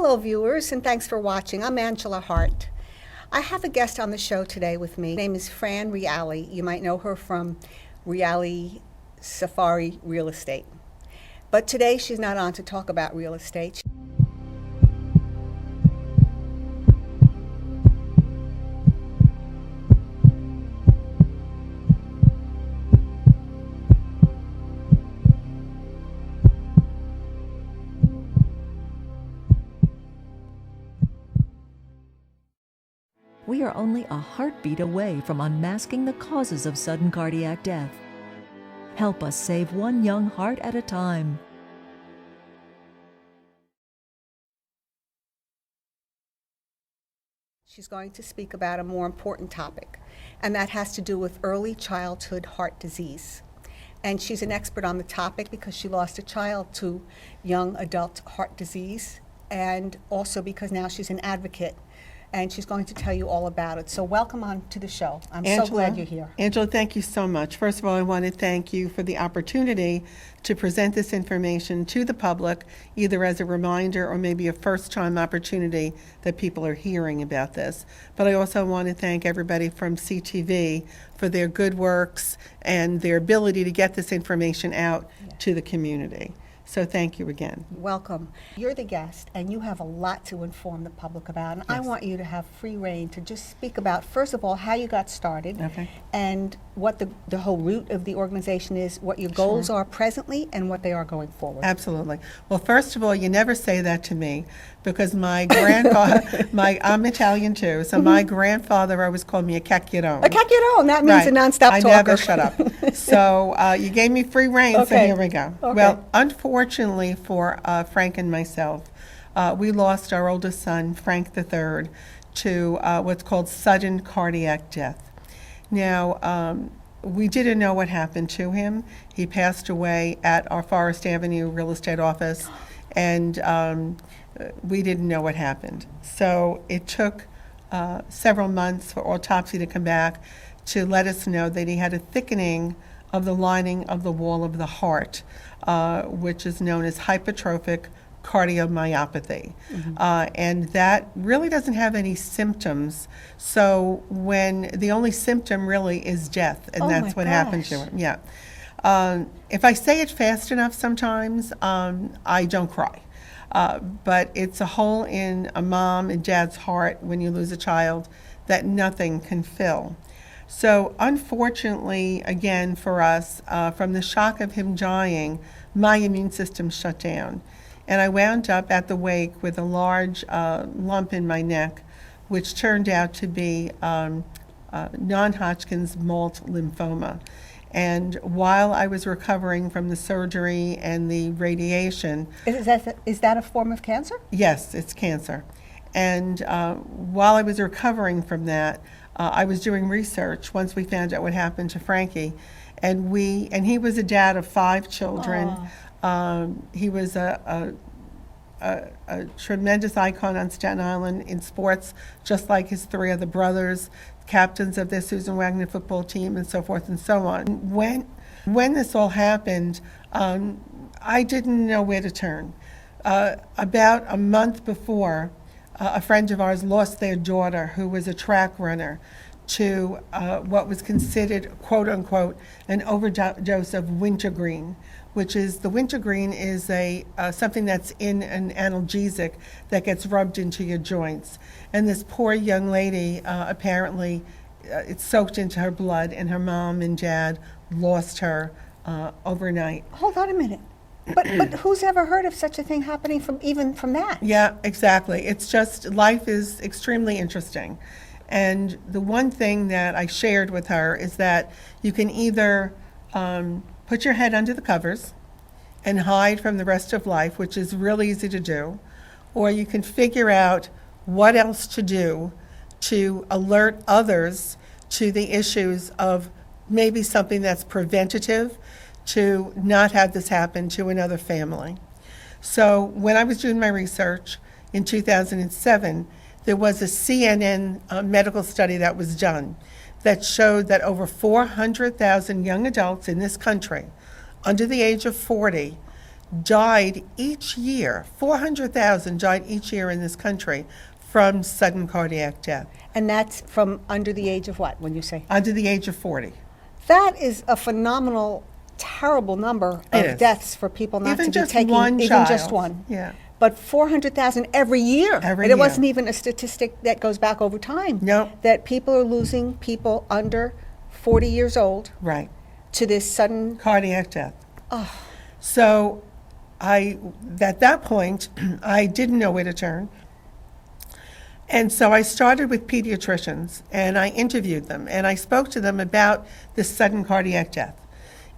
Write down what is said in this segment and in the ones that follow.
Hello, viewers, and thanks for watching. I'm Angela Hart. I have a guest on the show today with me. Her name is Fran Reale. You might know her from Reale Safari Real Estate. But today she's not on to talk about real estate. We are only a heartbeat away from unmasking the causes of sudden cardiac death. Help us save one young heart at a time. She's going to speak about a more important topic, and that has to do with early childhood heart disease. And she's an expert on the topic because she lost a child to young adult heart disease, and also because now she's an advocate, and she's going to tell you all about it. So welcome on to the show. I'm so glad you're here. Angela, thank you so much. First of all, I want to thank you for the opportunity to present this information to the public, either as a reminder or maybe a first-time opportunity that people are hearing about this. But I also want to thank everybody from CTV for their good works and their ability to get this information out to the community. So thank you again. Welcome. You're the guest, and you have a lot to inform the public about. And I want you to have free reign to just speak about, first of all, how you got started, and what the whole root of the organization is, what your goals are presently, and what they are going forward. Absolutely. Well, first of all, you never say that to me, because my grandfather, I'm Italian too, so my grandfather always called me a cacchiarone. A cacchiarone, that means a nonstop talker. I never shut up. So you gave me free reign, so here we go. Well, unfortunately for Frank and myself, we lost our oldest son, Frank III, to what's called sudden cardiac death. Now, we didn't know what happened to him. He passed away at our Forest Avenue real estate office, and we didn't know what happened. So it took several months for autopsy to come back to let us know that he had a thickening of the lining of the wall of the heart, which is known as hypertrophic cardiomyopathy. And that really doesn't have any symptoms. So when the only symptom really is death, and that's what happened to him. Yeah. If I say it fast enough sometimes, I don't cry. But it's a hole in a mom and dad's heart when you lose a child that nothing can fill. So unfortunately, again, for us, from the shock of him dying, my immune system shut down. And I wound up at the wake with a large lump in my neck, which turned out to be non-Hodgkin's malt lymphoma. And while I was recovering from the surgery and the radiation... Is that a form of cancer? Yes, it's cancer. And while I was recovering from that, I was doing research once we found out what happened to Frankie. And he was a dad of 5 children. He was a tremendous icon on Staten Island in sports, just like his 3 other brothers, captains of their Susan Wagner football team, and so forth and so on. When this all happened, I didn't know where to turn. About a month before, a friend of ours lost their daughter, who was a track runner, to what was considered, quote unquote, an overdose of wintergreen, which is, the wintergreen is something that's in an analgesic that gets rubbed into your joints. And this poor young lady, apparently, it soaked into her blood, and her mom and dad lost her overnight. Hold on a minute. But who's ever heard of such a thing happening even from that? Yeah, exactly. It's just, life is extremely interesting. And the one thing that I shared with her is that you can either put your head under the covers and hide from the rest of life, which is really easy to do, or you can figure out what else to do to alert others to the issues of maybe something that's preventative, to not have this happen to another family. So when I was doing my research in 2007, there was a CNN medical study that was done that showed that over 400,000 young adults in this country under the age of 40 died each year. 400,000 died each year in this country from sudden cardiac death. And that's from under the age of what, when you say? Under the age of 40. That is a phenomenal, terrible number of deaths for people not Even to be just taking, one even child. just one. Yeah. But 400,000 every year. Every And year. it wasn't even a statistic that goes back over time. No. That people are losing people under 40 years old Right. to this sudden. Cardiac death. So at that point, I didn't know where to turn. And so I started with pediatricians, and I interviewed them, and I spoke to them about this sudden cardiac death.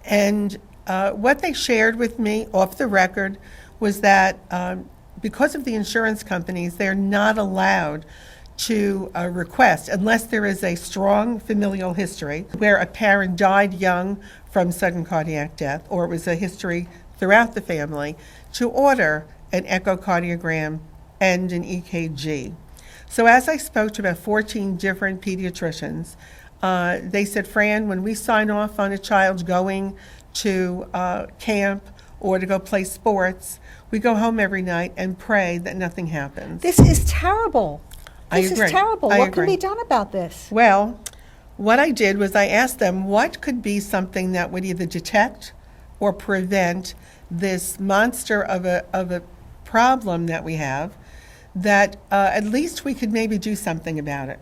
And what they shared with me off the record was that because of the insurance companies, they're not allowed to request, unless there is a strong familial history where a parent died young from sudden cardiac death, or it was a history throughout the family, to order an echocardiogram and an EKG. So as I spoke to about 14 different pediatricians, they said, Fran, when we sign off on a child going to camp or to go play sports, we go home every night and pray that nothing happens. This is terrible. I This agree. is terrible. I What can agree. be done about this? Well, what I did was I asked them what could be something that would either detect or prevent this monster of a problem that we have, that at least we could maybe do something about it.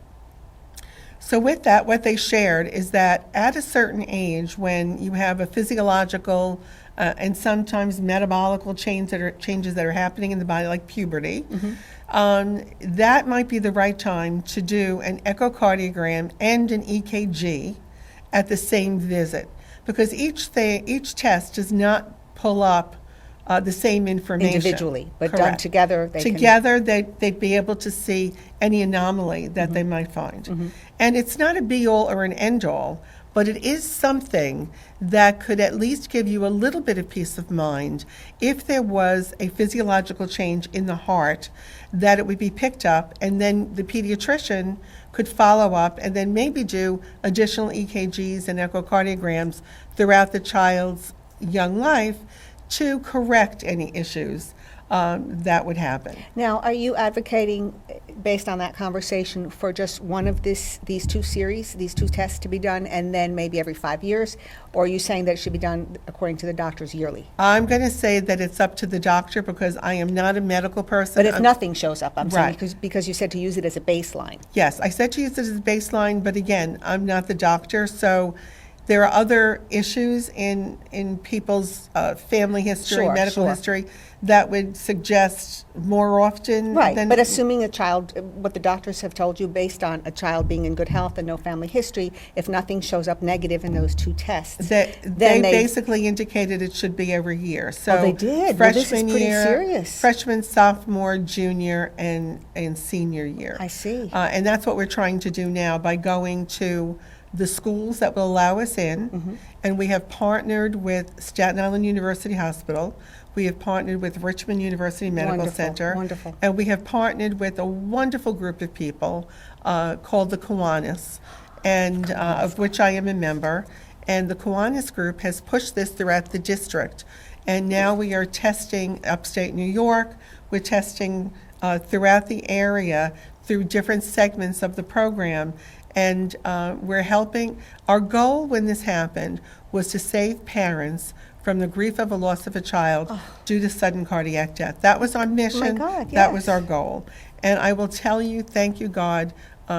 So with that, what they shared is that at a certain age, when you have a physiological and sometimes metabolical changes that are happening in the body, like puberty, that might be the right time to do an echocardiogram and an EKG at the same visit, because each test does not pull up the same information. Individually, but done Correct. together, they can. Together, they'd be able to see any anomaly that they might find. And it's not a be-all or an end-all, but it is something that could at least give you a little bit of peace of mind if there was a physiological change in the heart, that it would be picked up, and then the pediatrician could follow up and then maybe do additional EKGs and echocardiograms throughout the child's young life to correct any issues that would happen. Now, are you advocating, based on that conversation, for just one of these two series, these two tests to be done, and then maybe every 5 years? Or are you saying that it should be done, according to the doctors, yearly? I'm going to say that it's up to the doctor, because I am not a medical person. But if nothing shows up, I'm saying, Right. because you said to use it as a baseline. Yes, I said to use it as a baseline, but again, I'm not the doctor, so there are other issues in people's family history, Sure, medical sure. history, that would suggest more often Right, than... but assuming a child, what the doctors have told you, based on a child being in good health and no family history, if nothing shows up negative in those two tests, They then basically indicated it should be every year. So they did? Well, this is freshman pretty year, serious. freshman, sophomore, junior, and senior year. I see. And that's what we're trying to do now by going to the schools that will allow us in. And we have partnered with Staten Island University Hospital. We have partnered with Richmond University Medical Wonderful, Center. wonderful. And we have partnered with a wonderful group of people called the Kiwanis, and of which I am a member. And the Kiwanis group has pushed this throughout the district. And now we are testing upstate New York. We're testing throughout the area through different segments of the program. And we're helping. Our goal when this happened was to save parents from the grief of a loss of a child due to sudden cardiac death. That was our mission. God, That was yes. our goal. And I will tell you, thank you, God,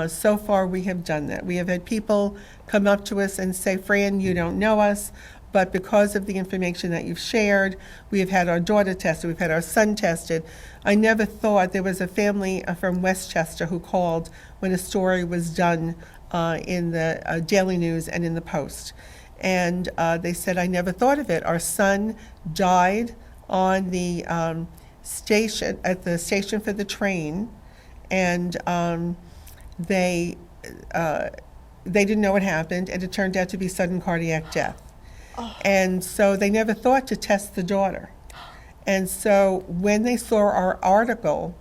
so far we have done that. We have had people come up to us and say, Fran, you don't know us, but because of the information that you've shared, we have had our daughter tested, we've had our son tested. I never thought. There was a family from Westchester who called when a story was done in the Daily News and in the Post. And they said, I never thought of it. Our son died on the station, at the station for the train, and they didn't know what happened, and it turned out to be sudden cardiac death. And so they never thought to test the daughter. And so when they saw our article,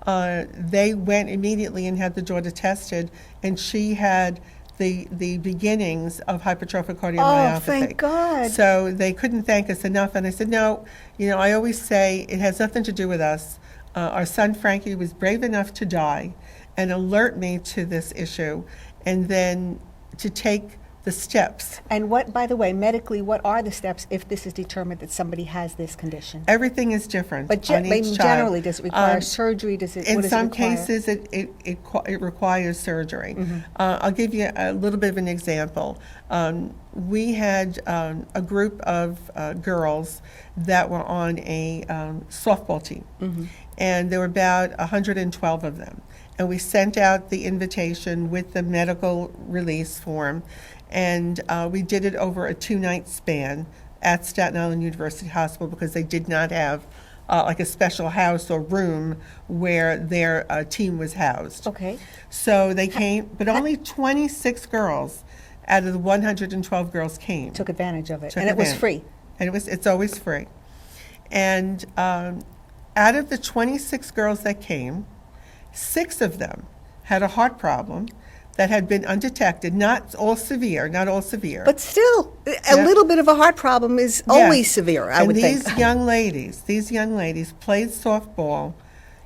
they went immediately and had the daughter tested, and she had the beginnings of hypertrophic cardiomyopathy. Oh, thank God. So they couldn't thank us enough. And I said, no, I always say it has nothing to do with us. Our son Frankie was brave enough to die and alert me to this issue, and then to take the steps. And what, by the way, medically, what are the steps if this is determined that somebody has this condition? Everything is different But on each child. generally, does it require surgery? What In does some it require? cases, it requires surgery. Mm-hmm. I'll give you a little bit of an example. We had a group of girls that were on a softball team, Mm-hmm. and there were about 112 of them. And we sent out the invitation with the medical release form, and we did it over a 2-night span at Staten Island University Hospital, because they did not have like a special house or room where their team was housed. Okay. So they came, but only 26 girls out of the 112 girls came. Took advantage of it. Took And it was advantage. free. And it's always free. And out of the 26 girls that came, 6 of them had a heart problem that had been undetected, not all severe. But still, a Yeah. little bit of a heart problem is always severe, I would think. And these young ladies played softball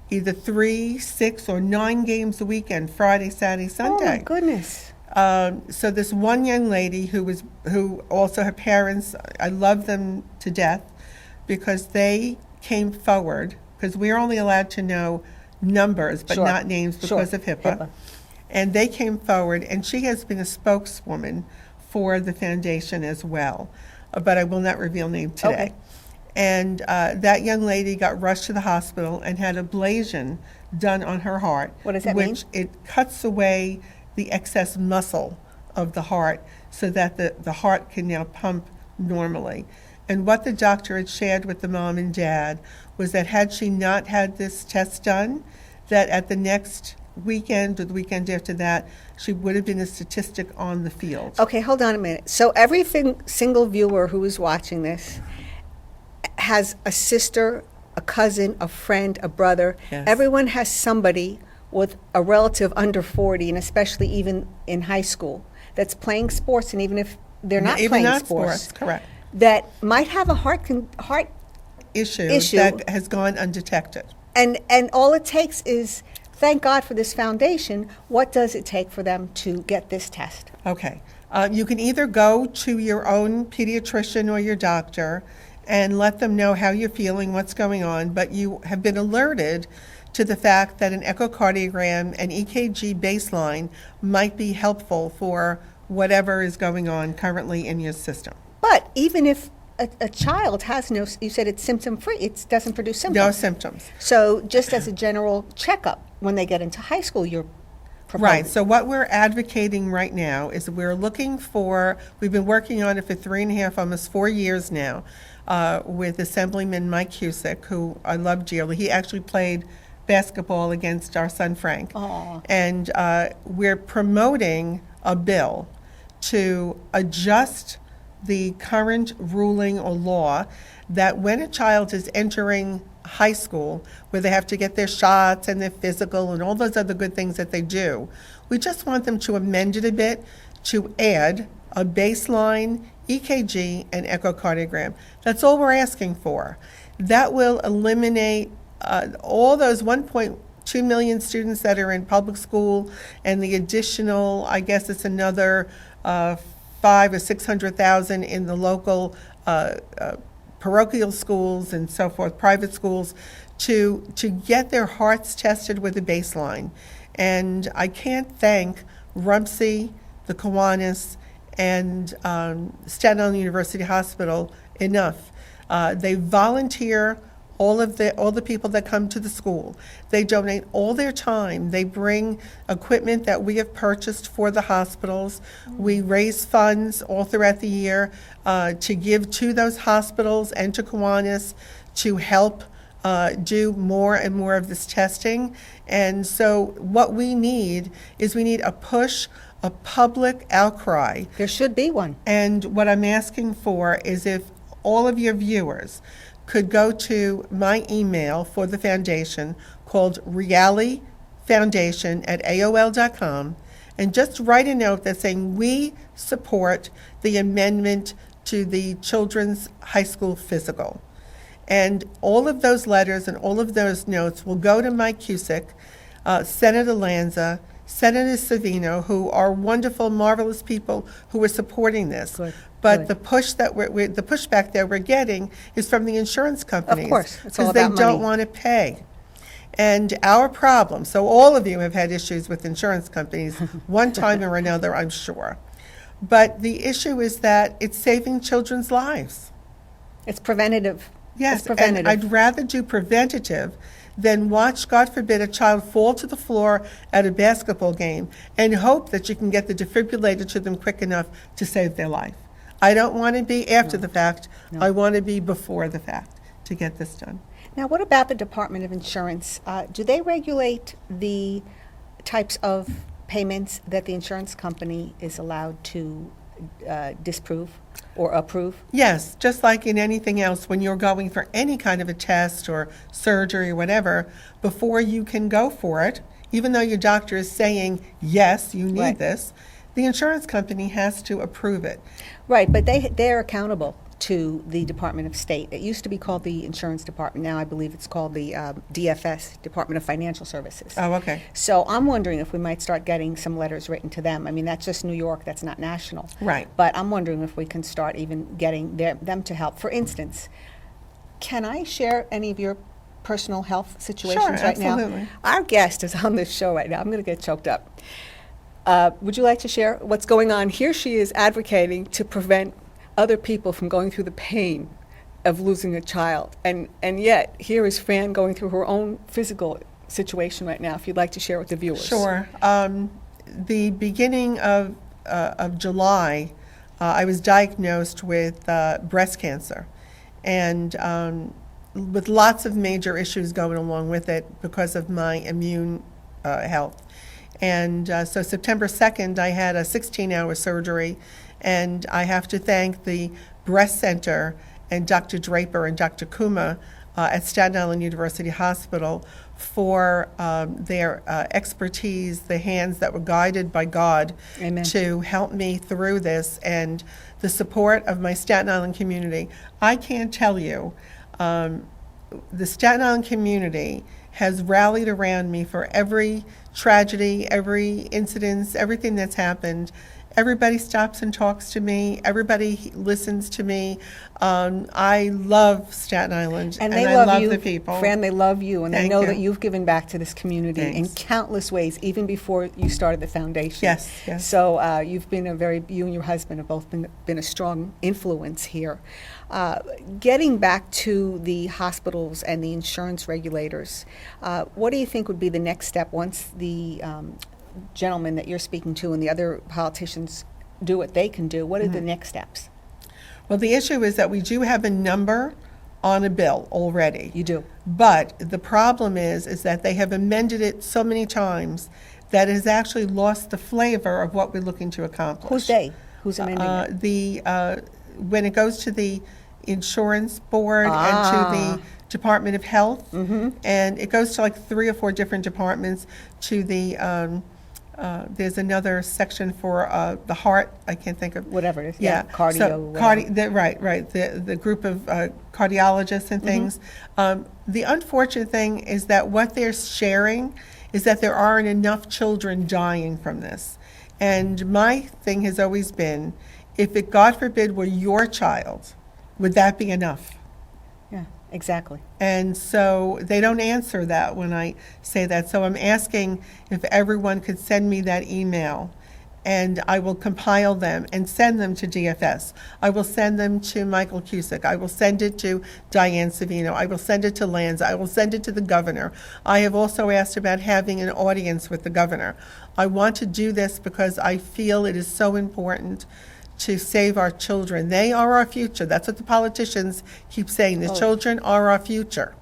either 3, 6, or 9 games a weekend, Friday, Saturday, Sunday. Oh, my goodness. So this one young lady who also her parents, I love them to death, because they came forward, because we're only allowed to know numbers but Sure. not names because of HIPAA. And they came forward, and she has been a spokeswoman for the foundation as well, but I will not reveal name today. Okay. And that young lady got rushed to the hospital and had ablation done on her heart. What does that mean? Which it cuts away the excess muscle of the heart so that the heart can now pump normally. And what the doctor had shared with the mom and dad was that had she not had this test done, that at the next weekend or the weekend after that, she would have been a statistic on the field. Okay, hold on a minute. So every single viewer who is watching this has a sister, a cousin, a friend, a brother. Yes. Everyone has somebody with a relative under 40, and especially even in high school, that's playing sports, and even if they're not Even playing not sports, correct. that might have a heart Issue Issue. that has gone undetected. and all it takes is, thank God for this foundation. What does it take for them to get this test? Okay. You can either go to your own pediatrician or your doctor and let them know how you're feeling, what's going on, but you have been alerted to the fact that an echocardiogram and EKG baseline might be helpful for whatever is going on currently in your system. But even if a child has no, you said it's symptom-free, it doesn't produce symptoms. No symptoms. So just as a general checkup, when they get into high school, you're proposing. Right. So what we're advocating right now is we're looking for, we've been working on it for 3.5, almost 4 years now, with Assemblyman Mike Cusick, who I love dearly. He actually played basketball against our son Frank. Aw. And we're promoting a bill to adjust the current ruling or law that when a child is entering high school, where they have to get their shots and their physical and all those other good things that they do, we just want them to amend it a bit to add a baseline EKG and echocardiogram. That's all we're asking for. That will eliminate all those 1.2 million students that are in public school, and the additional, I guess it's another 500,000 or 600,000 in the local parochial schools and so forth, private schools, to get their hearts tested with a baseline. And I can't thank Rumsey, the Kiwanis, and Staten Island University Hospital enough. They volunteer all the people that come to the school. They donate all their time. They bring equipment that we have purchased for the hospitals. We raise funds all throughout the year to give to those hospitals and to Kiwanis to help do more and more of this testing. And so what we need is a push, a public outcry. There should be one. And what I'm asking for is if all of your viewers could go to my email for the foundation called realityfoundation@aol.com, and just write a note that's saying, we support the amendment to the children's high school physical. And all of those letters and all of those notes will go to Mike Cusick, Senator Lanza, Senator Savino, who are wonderful, marvelous people who are supporting this. Good, But good. the pushback that we're getting is from the insurance companies. course, it's all because they about don't money. want to pay. And our problem, so all of you have had issues with insurance companies, one time or another, I'm sure. But the issue is that it's saving children's lives. It's preventative. Yes, It's preventative. and I'd rather do preventative than watch, God forbid, a child fall to the floor at a basketball game and hope that you can get the defibrillator to them quick enough to save their life. I don't want to be after the fact. No. I want to be before the fact to get this done. Now, what about the Department of Insurance? Do they regulate the types of payments that the insurance company is allowed to disprove or approve? Yes, just like in anything else, when you're going for any kind of a test or surgery or whatever, before you can go for it, even though your doctor is saying, yes, you need Right. this, the insurance company has to approve it. Right, but they're accountable to the Department of State. It used to be called the Insurance Department. Now I believe it's called the DFS, Department of Financial Services. Oh, okay. So I'm wondering if we might start getting some letters written to them. I mean, that's just New York, that's not national. Right. But I'm wondering if we can start even getting them to help. For instance, can I share any of your personal health situations right now? absolutely. Our guest is on this show right now. I'm going to get choked up. Would you like to share what's going on? Here she is advocating to prevent other people from going through the pain of losing a child. And yet, here is Fran going through her own physical situation right now, if you'd like to share with the viewers. Sure. The beginning of July, I was diagnosed with breast cancer, and with lots of major issues going along with it because of my immune health. And so September 2nd, I had a 16-hour surgery, and I have to thank the breast center and Dr. Draper and Dr. Kuma at Staten Island University Hospital for their expertise, the hands that were guided by God Amen. to help me through this, and the support of my Staten Island community. I can't tell you, the Staten Island community has rallied around me for every tragedy, every incident, everything that's happened. Everybody stops and talks to me. Everybody listens to me. I love Staten Island, And and they I love love you, the people. Fran, they love you, and they Thank know you. that you've given back to this community in Thanks. countless ways, even before you started the foundation. Yes, yes. So you've been you and your husband have both been a strong influence here. Getting back to the hospitals and the insurance regulators, what do you think would be the next step once the gentleman that you're speaking to and the other politicians do what they can do? What are the next steps? Well, the issue is that we do have a number on a bill already. You do. But the problem is that they have amended it so many times that it has actually lost the flavor of what we're looking to accomplish. Who's they? Who's amending it? When it goes to the insurance board Ah. and to the Department of Health, and it goes to like 3 or 4 different departments, to the there's another section for the Hart. I can't think of Whatever it is. Yeah, Cardio. So whatever. right. The group of cardiologists and things. The unfortunate thing is that what they're sharing is that there aren't enough children dying from this. And my thing has always been, if it, God forbid, were your child, would that be enough? Yeah, exactly. And so they don't answer that when I say that. So I'm asking if everyone could send me that email, and I will compile them and send them to DFS. I will send them to Michael Cusick. I will send it to Diane Savino. I will send it to Lanza. I will send it to the governor. I have also asked about having an audience with the governor. I want to do this because I feel it is so important to save our children. They are our future. That's what the politicians keep saying. The children are our future.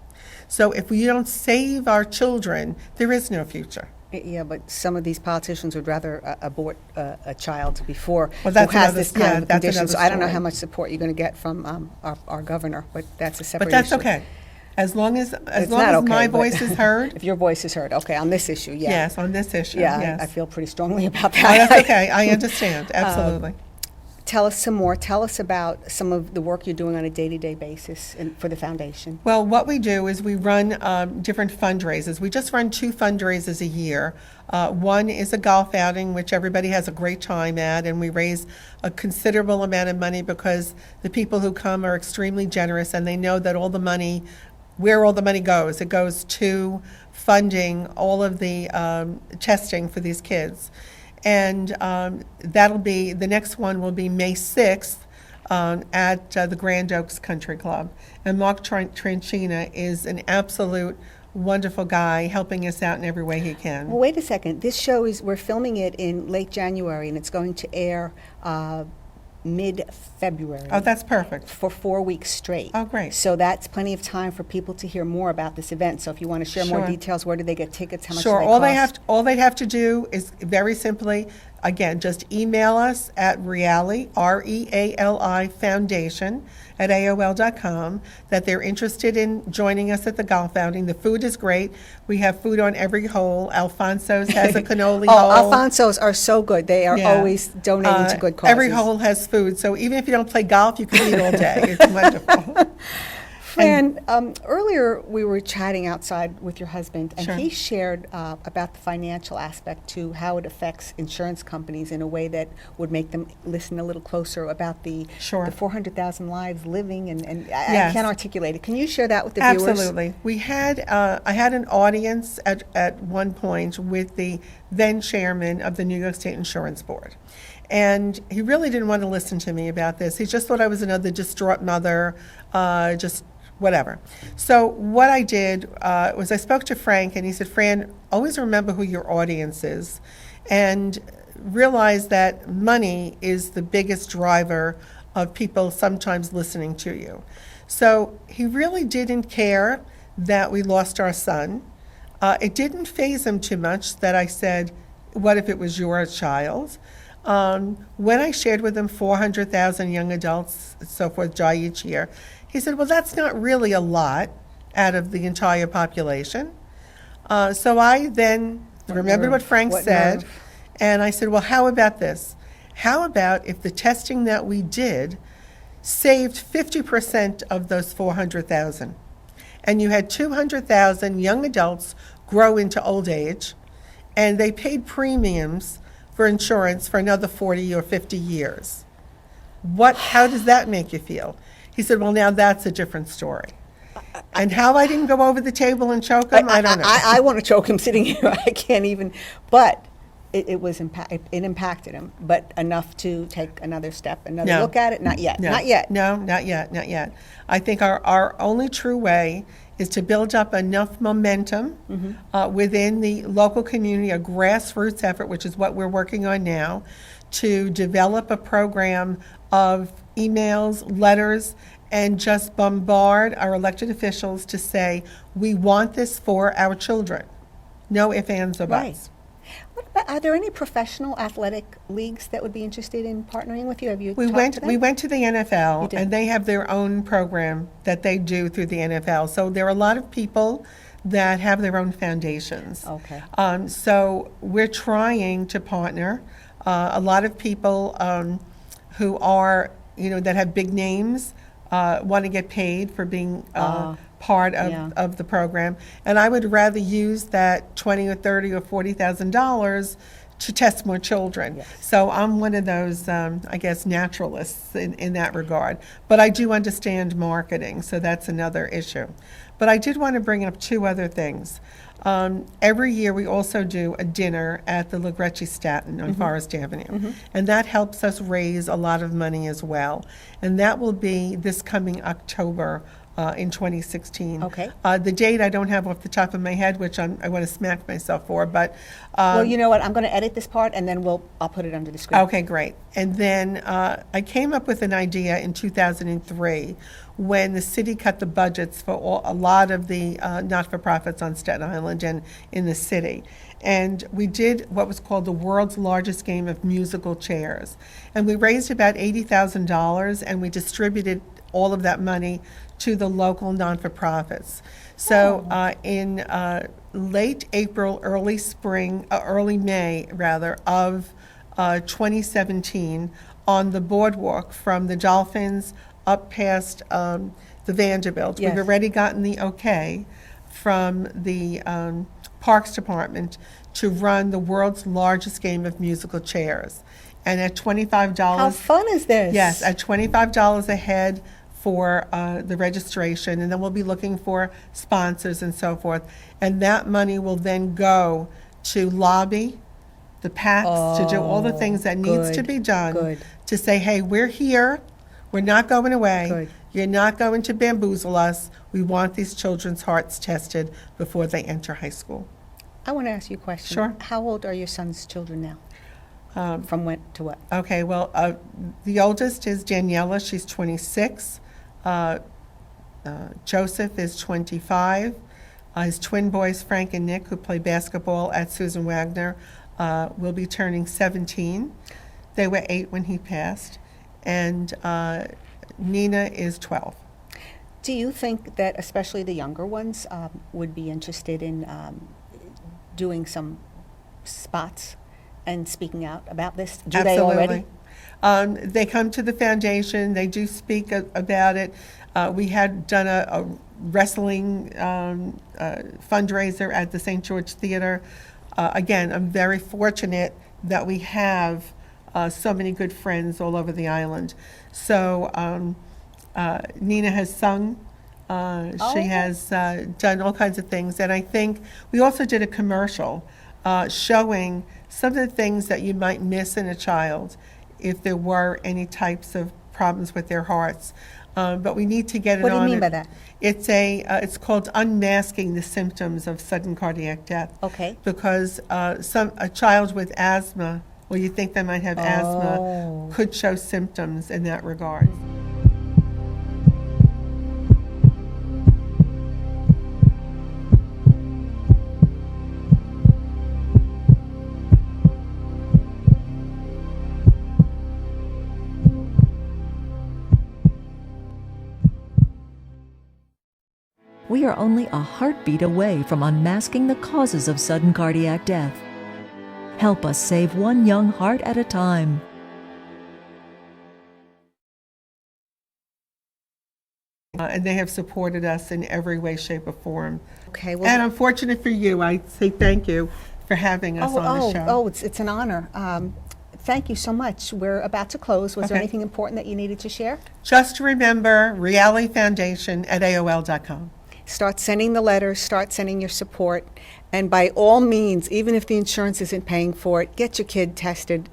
So if we don't save our children, there is no future. Yeah, but some of these politicians would rather abort a child before Well, that's who has another- this kind yeah, of that's condition. another So I don't know story. how much support you're going to get from our governor, but that's a separate But that's issue. okay. As long as It's long not as okay, my but voice is heard. If your voice is heard, okay, on this issue, yeah. Yes, on this issue. Yeah, yes. I feel pretty strongly about Oh, that. that's okay. I understand. Absolutely. Tell us some more. Tell us about some of the work you're doing on a day-to-day basis for the foundation. Well, what we do is we run different fundraisers. We just run 2 fundraisers a year. One is a golf outing, which everybody has a great time at, and we raise a considerable amount of money because the people who come are extremely generous, and they know that all the money, where all the money goes, it goes to funding all of the testing for these kids. And that'll be, the next one will be May 6th at the Grand Oaks Country Club. And Mark Tranchina is an absolute wonderful guy, helping us out in every way he can. Well, wait a second. This show we're filming it in late January, and it's going to air mid-February. Oh, that's perfect. For 4 weeks straight. Oh, great. So that's plenty of time for people to hear more about this event. So if you want to share more Sure. details, where do they get tickets? How much Sure. do they cost? All they have to do is very simply, again, just email us at Reali, REALI Foundation at AOL.com, that they're interested in joining us at the golf outing. The food is great. We have food on every hole. Alfonso's has a cannoli hole. Alfonso's are so good. They are Yeah. always donating to good causes. Every hole has food, so even if you don't play golf, you can eat all day. It's wonderful. Fran, earlier we were chatting outside with your husband, and Sure. he shared about the financial aspect to how it affects insurance companies in a way that would make them listen a little closer about the Sure. 400,000 lives living, and I Yes. can't articulate it. Can you share that with the viewers? Absolutely. We had, I had an audience at one point with the then chairman of the New York State Insurance Board. And he really didn't want to listen to me about this. He just thought I was another distraught mother, just whatever. So what I did was I spoke to Frank, and he said, Fran, always remember who your audience is, and realize that money is the biggest driver of people sometimes listening to you. So he really didn't care that we lost our son. It didn't faze him too much that I said, what if it was your child? When I shared with him 400,000 young adults, so forth, die each year, he said, well, that's not really a lot out of the entire population. So I then remembered what Frank said, and I said, well, how about this? How about if the testing that we did saved 50% of those 400,000, and you had 200,000 young adults grow into old age, and they paid premiums for insurance for another 40 or 50 years? How does that make you feel? He said, well, now that's a different story. And how I didn't go over the table and choke him, I don't know. I want to choke him sitting here. I can't even. But it impacted him, but enough to take another step, another No. look at it? Not yet. No. Not yet. No, not yet, not yet. I think our only true way is to build up enough momentum within the local community, a grassroots effort, which is what we're working on now, to develop a program of emails, letters, and just bombard our elected officials to say, we want this for our children. No ifs, ands, or buts. What about, are there any professional athletic leagues that would be interested in partnering with you? Have you We talked went to them? we went to the You NFL, did. and they have their own program that they do through the NFL. So there are a lot of people that have their own foundations. Okay. So we're trying to partner. A lot of people who are, that have big names want to get paid for being part of, yeah. of the program, and I would rather use that $20,000 or $30,000 or $40,000 to test more children. Yes. So I'm one of those, I guess, naturalists in that regard. But I do understand marketing, so that's another issue. But I did want to bring up 2 other things. Every year we also do a dinner at the Lagrecci Staten on Forest Avenue, and that helps us raise a lot of money as well. And that will be this coming October in 2016. Okay. The date I don't have off the top of my head, which I want to smack myself for, but Well, you know what? I'm going to edit this part, and then I'll put it under the screen. okay, great. And then I came up with an idea in 2003 when the city cut the budgets for a lot of the not-for-profits on Staten Island and in the city. And we did what was called the world's largest game of musical chairs. And we raised about $80,000, and we distributed all of that money to the local non-for-profits. So in late April, early May, rather, of 2017, on the boardwalk from the Dolphins up past the Vanderbilt, Yes. we've already gotten the okay from the Parks Department to run the world's largest game of musical chairs. And at $25. How fun is this? Yes, at $25 a head for the registration, and then we'll be looking for sponsors and so forth. And that money will then go to lobby the PACs to do all the things that needs to good, be done good. to say, hey, we're here, we're not going away. Good. You're not going to bamboozle us. We want these children's hearts tested before they enter high school. I want to ask you a question. Sure. How old are your son's children now? From when to what? Okay, well, the oldest is Daniela, she's 26. Joseph is 25. His twin boys, Frank and Nick, who play basketball at Susan Wagner, will be turning 17. They were 8 when he passed. And Nina is 12. Do you think that especially the younger ones would be interested in doing some spots and speaking out about this? Do they already? They come to the foundation. They do speak about it. We had done a wrestling fundraiser at the St. George Theater. Again, I'm very fortunate that we have so many good friends all over the island. So Nina has sung. She has done all kinds of things. And I think we also did a commercial showing some of the things that you might miss in a child if there were any types of problems with their hearts. But we need to get it on. What do you mean by that? It's called Unmasking the Symptoms of Sudden Cardiac Death. Okay. Because a child with asthma, or you think they might have asthma, could show symptoms in that regard. We are only a heartbeat away from unmasking the causes of sudden cardiac death. Help us save one young heart at a time. And they have supported us in every way, shape, or form. Okay. Well, And I'm fortunate for you. I say thank you for having us on the show. It's an honor. Thank you so much. We're about to close. Was there Okay. anything important that you needed to share? Just remember, realityfoundation@aol.com. Start sending the letters, start sending your support, and by all means, even if the insurance isn't paying for it, get your kid tested.